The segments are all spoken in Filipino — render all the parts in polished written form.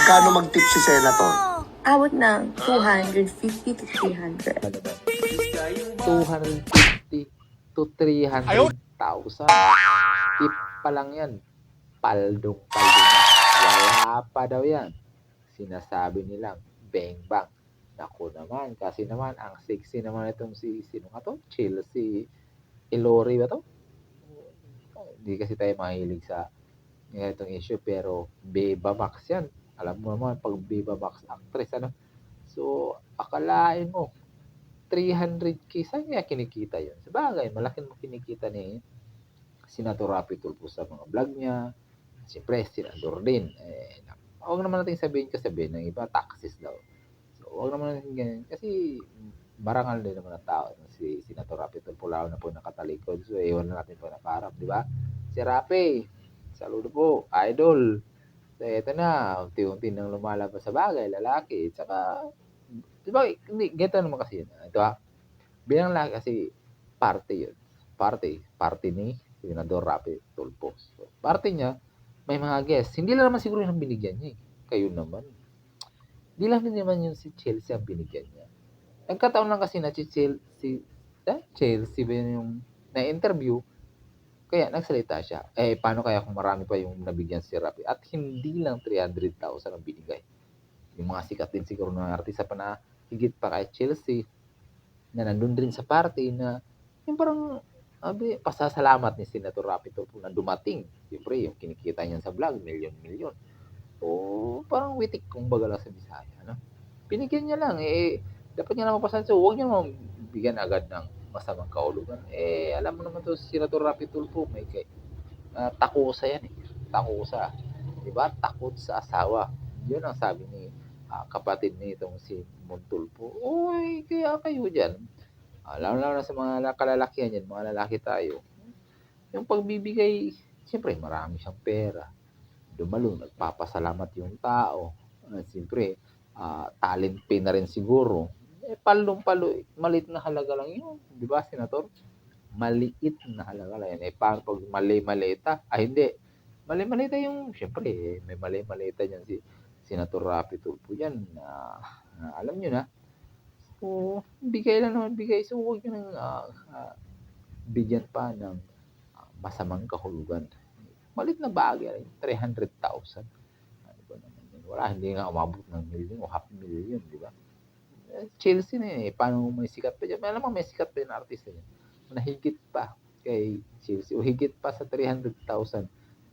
Magkano mag-tip si Senator? Abot ng 250 to 300. 250 to 300,000. Tip pa lang yan. Paldong-paldong na. Wala pa daw yan. Sinasabi nilang bang bang. Naku naman, kasi naman ang sexy naman itong sino nga to? Chelsea Ilori ba to? Hindi kasi tayo mahilig sa itong issue, pero Beba Max yan. Alam mo naman, pag Beba Max actress, ano? So, akalain mo, 300k, saan kaya kinikita yun? Sabagay, malaking kinikita ni Senator Rapi Tulfo sa mga vlog niya. Siyempre, Senador din. Huwag naman natin sabihin ng iba, taxes daw. So, huwag naman natin ganyan. Kasi, marangal din naman ang tao. Si Senator Rapi Tulfo, lalo na po nakatalikod. So, iwan na natin po nakaharap, di ba? Si Rapi, saludo po, idol. So, eto na, unti-unti nang lumalabas sa bagay, lalaki. Tsaka, di ba, hindi, ganito naman kasi yun. Ito bilang lalaki kasi, party yun. Party ni Senador Rapi Tulfo. So, party niya, may mga guests. Hindi lang naman siguro yung binigyan niya. Kayo naman. Hindi lang din naman yung si Chelsea ang binigyan niya. Nagkataon lang kasi na si Chelsea ba yung na-interview, kaya nagsalita siya. Paano kaya kung marami pa yung nabigyan si Rapi? At hindi lang 300,000 ang binigay. Yung mga sikat din siguro ng artista pa na higit pa kay Chelsea na nandun din sa party na yung parang pasasalamat ni Senator Rapi Tulfo na dumating. Siyempre, yung kinikita niya sa vlog, milyon-milyon. O parang witik kung baga lang sa Bisaya. No? Binigyan niya lang. Dapat niya naman pasan. So, huwag niya naman bigyan agad ng masamang kaulugan. Alam mo naman to, si Senator Rapi Tulfo, may takusa yan eh. Takusa. Diba? Takot sa asawa. Yun ang sabi ni kapatid ni itong si Montulfo. Uy, kaya kayo dyan. Lalo na sa mga kalalakihan yan, mga lalaki tayo. Yung pagbibigay, siyempre marami siyang pera. Dumalo, nagpapasalamat yung tao. Siyempre, talent pay na rin siguro. Palong-palo, maliit na halaga lang yun. Di ba, Senator? Maliit na halaga lang yan. Paano pag mali-malita? Hindi. Mali-malita yung, siyempre, may mali-malita yan si Senator Rapi Tulfo yan. Alam nyo na. So, bigay lang naman bigay. So, huwag nyo nang bigyan pa ng masamang kahulugan. Malit na bagay. 300,000. Ano ba naman yun? Wala, hindi nga umabot ng million o half million, di ba? Chelsea na yun eh. Paano may sikat pa dyan? Alam mo, may sikat pa yung artist na yun. Nahigit pa kay Chelsea o higit pa sa 300,000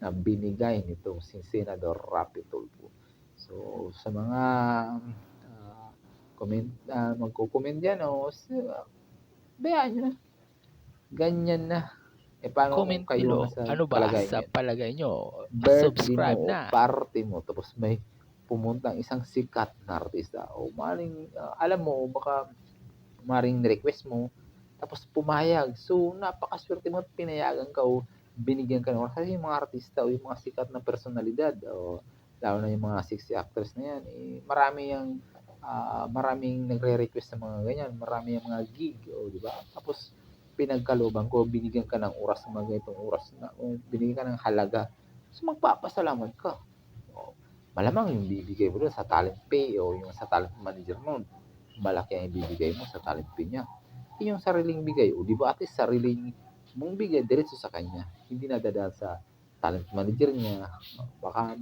na binigay nitong si Senador Rapi Tulfo. So, sa mga magko-comment dyan o bayaan nyo na. Ganyan na. Paano Comment kung kayo below. nasa Ano ba palagay sa nyo? palagay nyo? Birthday Subscribe mo o na. party mo tapos may pumuntang isang sikat na artista o maring alam mo baka maring request mo tapos pumayag. So napakaswerte mo at pinayagan ka o binigyan ka ng oras. Kasi yung mga artista o yung mga sikat na personalidad o lalo na yung mga sexy actress na yan maraming nagre-request sa mga ganyan, marami yung mga gig o di ba? Tapos pinagkalooban ko, binigyan ka ng oras ng mga ganitong oras na binigyan ka ng halaga. So magpapasalamat ka. Malamang yung bibigay mo doon sa talent pay o yung sa talent manager mo, malaki ang ibibigay mo sa talent pay niya. Yung sariling bigay, o di ba at least sariling mong bigay diretso sa kanya, hindi nadadaan sa talent manager niya. Baka